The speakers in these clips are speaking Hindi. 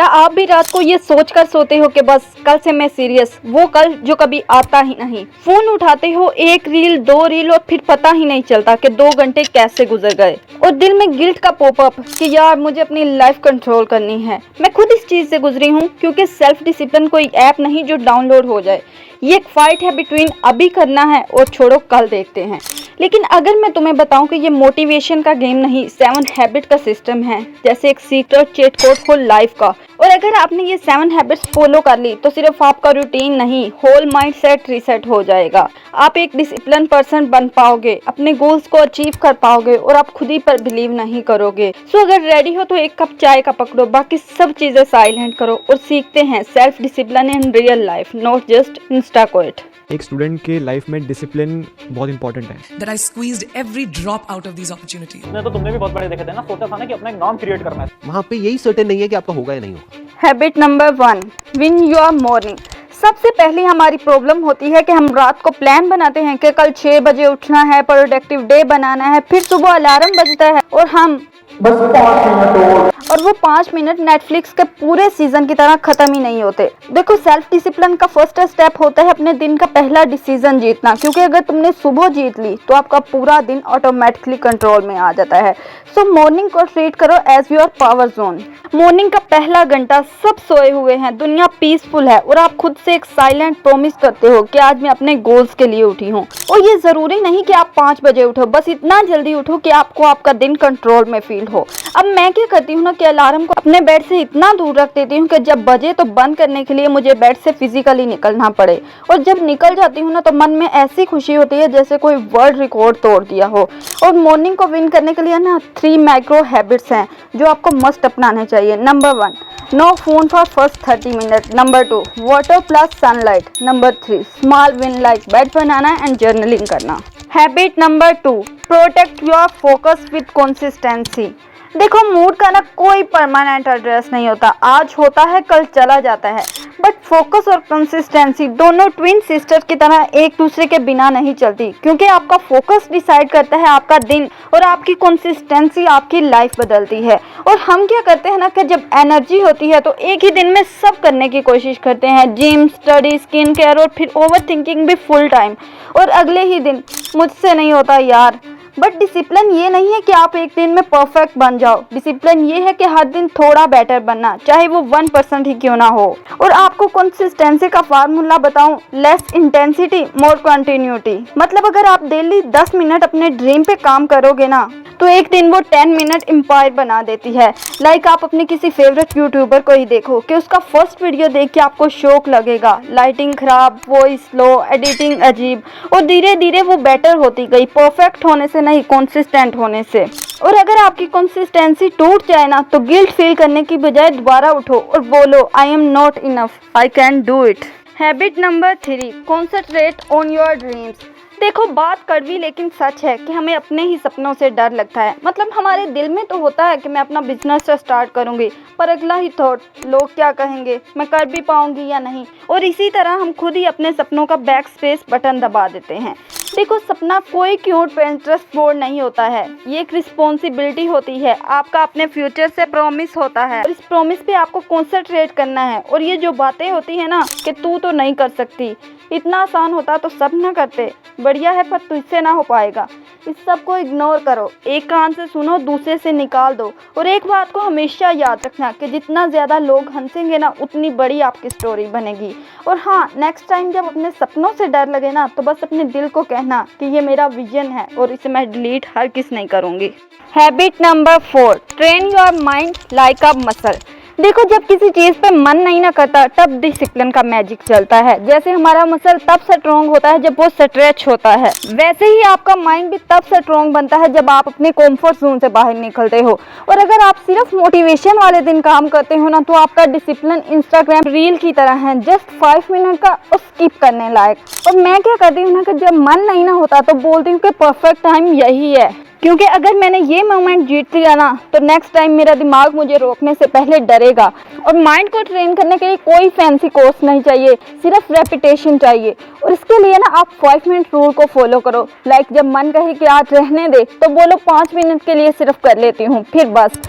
क्या आप भी रात को ये सोचकर सोते हो कि बस कल से मैं सीरियस, वो कल जो कभी आता ही नहीं। फोन उठाते हो, एक रील, दो रील और फिर पता ही नहीं चलता कि 2 घंटे कैसे गुजर गए। और दिल में गिल्ट का पॉपअप कि यार मुझे अपनी लाइफ कंट्रोल करनी है। मैं खुद इस चीज से गुजरी हूँ, क्योंकि सेल्फ डिसिप्लिन कोई ऐप नहीं जो डाउनलोड हो जाए। ये एक फाइट है बिटवीन अभी करना है और छोड़ो कल देखते हैं। लेकिन अगर मैं तुम्हें बताऊं कि ये मोटिवेशन का गेम नहीं, 7 हैबिट का सिस्टम है, जैसे एक सीक्रेट चीट कोड हो लाइफ का। और अगर आपने ये 7 हैबिट्स फॉलो कर ली तो सिर्फ आपका रूटीन नहीं, होल माइंड सेट रीसेट हो जाएगा। आप एक डिसिप्लिन पर्सन बन पाओगे, अपने गोल्स को अचीव कर पाओगे और आप खुद ही पर बिलीव नहीं करोगे। सो अगर रेडी हो तो एक कप चाय का पकड़ो, बाकी सब चीजें साइलेंट करो और सीखते हैं self discipline in real life, not just Insta quit. एक स्टूडेंट के लाइफ में डिसिप्लिन बहुत इंपॉर्टेंट है। That I squeezed every drop out of these opportunities. तो तुमने भी बहुत बड़े देखे थे ना, सोचा था ना कि अपना एक नाम क्रिएट करना है। वहाँ पे यही सर्टेन नहीं है कि आपका होगा या नहीं होगा। Habit number 1, win your morning. सबसे पहले हमारी प्रॉब्लम होती है कि हम रात को प्लान बनाते हैं कि कल 6 बजे उठना है, प्रोडक्टिव डे बनाना है, फिर सुबह अलार्म बजता है और हम बस 5 मिनट और वो 5 मिनट नेटफ्लिक्स के पूरे सीजन की तरह खत्म ही नहीं होते। देखो, सेल्फ डिसिप्लिन का फर्स्ट स्टेप होता है अपने दिन का पहला डिसीजन जीतना, क्योंकि अगर तुमने सुबह जीत ली तो आपका पूरा दिन ऑटोमेटिकली कंट्रोल में आ जाता है। सो मॉर्निंग को ट्रीट करो as your power zone. Morning का पहला घंटा सब सोए हुए हैं, दुनिया पीसफुल है और आप खुद से एक साइलेंट प्रॉमिस करते हो कि आज मैं अपने गोल्स के लिए उठी हूँ। और ये जरूरी नहीं कि आप 5 बजे उठो, बस इतना जल्दी उठो कि आपको आपका दिन कंट्रोल में फील हो। अब मैं क्या करती हूँ ना कि अलार्म को अपने बेड से इतना दूर रख देती हूँ कि जब बजे तो बंद करने के लिए मुझे बेड से फिजिकली निकलना पड़े। और जब निकल जाती हूँ ना तो मन में ऐसी खुशी होती है जैसे कोई वर्ल्ड रिकॉर्ड तोड़ दिया हो। और मॉर्निंग को विन करने के लिए ना 3 माइक्रो हैबिट्स हैं जो आपको मस्ट अपनाने चाहिए। Number 1, no phone for first 30 minute. Number 2, water plus sunlight. Number 3, small win like bed बनाना एंड जर्नलिंग करना। Habit number 2, protect your focus with consistency. देखो, मूड का ना कोई परमानेंट एड्रेस नहीं होता, आज होता है कल चला जाता है, बट फोकस और कंसिस्टेंसी दोनों ट्विन सिस्टर की तरह एक दूसरे के बिना नहीं चलती, क्योंकि आपका फोकस डिसाइड करता है आपका दिन और आपकी कंसिस्टेंसी आपकी लाइफ बदलती है। और हम क्या करते हैं ना कि जब एनर्जी होती है तो एक ही दिन में सब करने की कोशिश करते हैं, जिम, स्टडी, स्किन केयर और फिर ओवर थिंकिंग भी फुल टाइम, और अगले ही दिन मुझसे नहीं होता यार। बट डिसिप्लिन ये नहीं है कि आप एक दिन में परफेक्ट बन जाओ, डिसिप्लिन ये है कि हर दिन थोड़ा बेटर बनना, चाहे वो 1% ही क्यों ना हो। और आपको कंसिस्टेंसी का फार्मूला बताऊं, लेस इंटेंसिटी मोर कंटिन्यूटी। मतलब अगर आप डेली 10 मिनट अपने ड्रीम पे काम करोगे ना तो एक दिन वो 10 मिनट एम्पायर बना देती है। लाइक आप अपने किसी फेवरेट यूट्यूबर को ही देखो कि उसका फर्स्ट वीडियो देख के आपको शौक लगेगा, लाइटिंग खराब, वॉइस स्लो, एडिटिंग अजीब, और धीरे धीरे वो बेटर होती गई, परफेक्ट होने से नहीं, कंसिस्टेंट होने से। और अगर आपकी कंसिस्टेंसी टूट जाए ना तो गिल्ट फील करने की बजाय दोबारा उठो और बोलो, I am not enough, I can do it. Habit number 3, concentrate on your dreams. देखो, बात कड़वी लेकिन सच है कि हमें अपने ही सपनों से डर लगता है। मतलब हमारे दिल में तो होता है कि मैं अपना बिजनेस स्टार्ट करूंगी, पर अगला ही थॉट, लोग क्या कहेंगे, मैं कर भी पाऊंगी या नहीं। और इसी तरह हम खुद ही अपने सपनों का बैक स्पेस बटन दबा देते हैं। देखो, सपना कोई क्यूट पिंटरेस्ट बोर्ड नहीं होता है, ये एक रिस्पॉन्सिबिलिटी होती है, आपका अपने फ्यूचर से प्रॉमिस होता है और इस प्रॉमिस पे आपको कॉन्सेंट्रेट करना है। और ये जो बातें होती है ना कि तू तो नहीं कर सकती, इतना आसान होता तो सब ना करते, बढ़िया है पर तुझसे ना हो पाएगा, इस सब को इग्नोर करो, एक कान से सुनो, दूसरे से निकाल दो। और एक बात को हमेशा याद रखना कि जितना ज़्यादा लोग हंसेंगे ना उतनी बड़ी आपकी स्टोरी बनेगी। और हाँ, नेक्स्ट टाइम जब अपने सपनों से डर लगे ना तो बस अपने दिल को कहना कि ये मेरा विजन है और इसे मैं डिलीट हर किस नहीं करूँगी। Habit number 4, train your mind like a muscle. देखो, जब किसी चीज़ पे मन नहीं ना करता तब डिसिप्लिन का मैजिक चलता है। जैसे हमारा मसल तब स्ट्रॉन्ग होता है जब वो स्ट्रेच होता है, वैसे ही आपका माइंड भी तब स्ट्रॉन्ग बनता है जब आप अपने कंफर्ट जोन से बाहर निकलते हो। और अगर आप सिर्फ मोटिवेशन वाले दिन काम करते हो ना तो आपका डिसिप्लिन इंस्टाग्राम रील की तरह है, जस्ट 5 मिनट का और स्किप करने लायक। और मैं क्या करती हूँ ना कि जब मन नहीं ना होता तो बोलती हूँ कि परफेक्ट टाइम यही है, क्योंकि अगर मैंने ये मोमेंट जीत लिया ना तो नेक्स्ट टाइम मेरा दिमाग मुझे रोकने से पहले डरेगा। और माइंड को ट्रेन करने के लिए कोई फैंसी कोर्स नहीं चाहिए, सिर्फ रेपिटेशन चाहिए। और इसके लिए ना आप 5 मिनट रूल को फॉलो करो। लाइक जब मन कहे कि आज रहने दे तो बोलो 5 मिनट के लिए सिर्फ कर लेती हूँ, फिर बस।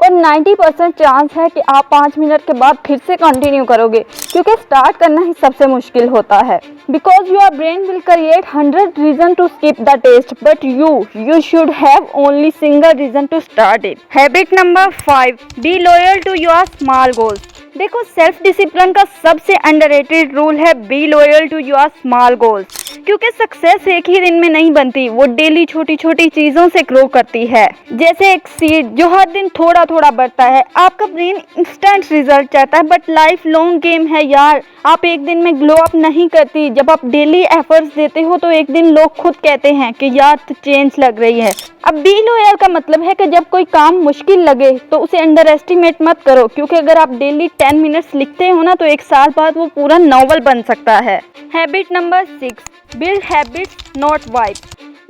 और 90% चांस है कि आप 5 मिनट के बाद फिर से कंटिन्यू करोगे, क्योंकि स्टार्ट करना ही सबसे मुश्किल होता है। Because your brain will create 100 reason to skip the test, but you should have only single reason to start it. Habit number 5, be loyal to your small goals. देखो, सेल्फ डिसिप्लिन का सबसे अंडररेटेड रूल है be loyal to your small goals, क्योंकि सक्सेस एक ही दिन में नहीं बनती, वो डेली छोटी छोटी चीजों से ग्रो करती है। जैसे एक सीड जो हर दिन थोड़ा थोड़ा बढ़ता है। आपका ब्रेन इंस्टेंट रिजल्ट चाहता है, बट लाइफ लॉन्ग गेम है यार। आप एक दिन में ग्लो अप नहीं करती। जब आप डेली एफर्ट्स देते हो तो एक दिन लोग खुद कहते हैं कि यार तो चेंज लग रही है। अब बी लॉयल का मतलब है कि जब कोई काम मुश्किल लगे तो उसे अंडर एस्टिमेट मत करो, क्योंकि अगर आप डेली 10 मिनट्स लिखते हो ना तो एक साल बाद वो पूरा नॉवल बन सकता है। Habit number 6, build habits not vibe.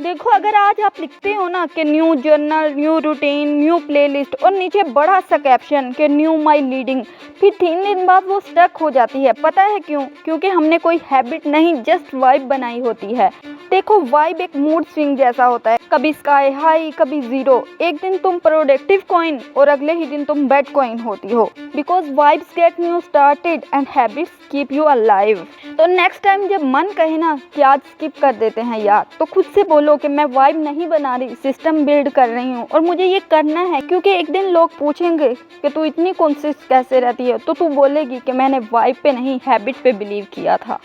देखो, अगर आज आप लिखते हो ना कि new journal, new routine, new playlist और नीचे बड़ा सा कैप्शन कि न्यू माई लीडिंग, फिर 3 दिन बाद वो स्टक हो जाती है। पता है क्यों? क्योंकि हमने कोई हैबिट नहीं, जस्ट वाइब बनाई होती है। देखो, वाइब एक मूड स्विंग जैसा होता है, कभी स्काई हाई कभी जीरो। एक दिन तुम प्रोडक्टिव कॉइन और अगले ही दिन तुम बैड कॉइन होती हो। Because vibes get new started and habits keep you alive. तो नेक्स्ट टाइम जब मन कहे ना कि आज स्किप कर देते हैं यार, तो खुद से बोलो कि मैं वाइब नहीं बना रही, सिस्टम बिल्ड कर रही हूँ और मुझे ये करना है। क्योंकि एक दिन लोग पूछेंगे कि तू इतनी कॉन्सियस कैसे रहती है, तो तू बोलेगी कि मैंने वाइब पे नहीं हैबिट पे बिलीव किया था।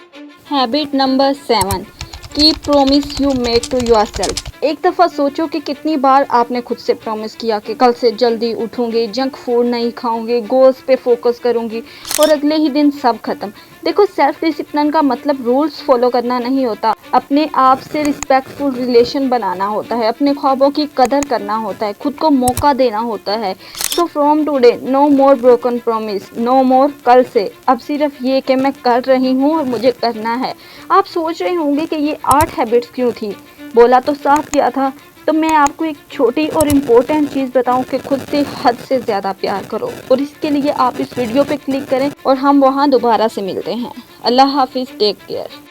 Habit number 7, keep promise you make to yourself. एक दफ़ा सोचो कि कितनी बार आपने खुद से प्रॉमिस किया कि कल से जल्दी उठूंगी, जंक फूड नहीं खाऊंगी, गोल्स पे फोकस करूंगी, और अगले ही दिन सब खत्म। देखो, सेल्फ डिसिप्लिन का मतलब रूल्स फॉलो करना नहीं होता, अपने आप से रिस्पेक्टफुल रिलेशन बनाना होता है, अपने ख्वाबों की कदर करना होता है, खुद को मौका देना होता है। So from today no more broken promise, no more कल से अब सिर्फ ये कि मैं कर रही हूँ और मुझे करना है। आप सोच रहे होंगे कि ये 8 हैबिट्स क्यों थी, बोला तो साफ किया था। तो मैं आपको एक छोटी और इम्पोर्टेंट चीज़ बताऊं कि खुद से हद से ज़्यादा प्यार करो, और इसके लिए आप इस वीडियो पे क्लिक करें और हम वहाँ दोबारा से मिलते हैं। अल्लाह हाफिज़, टेक केयर।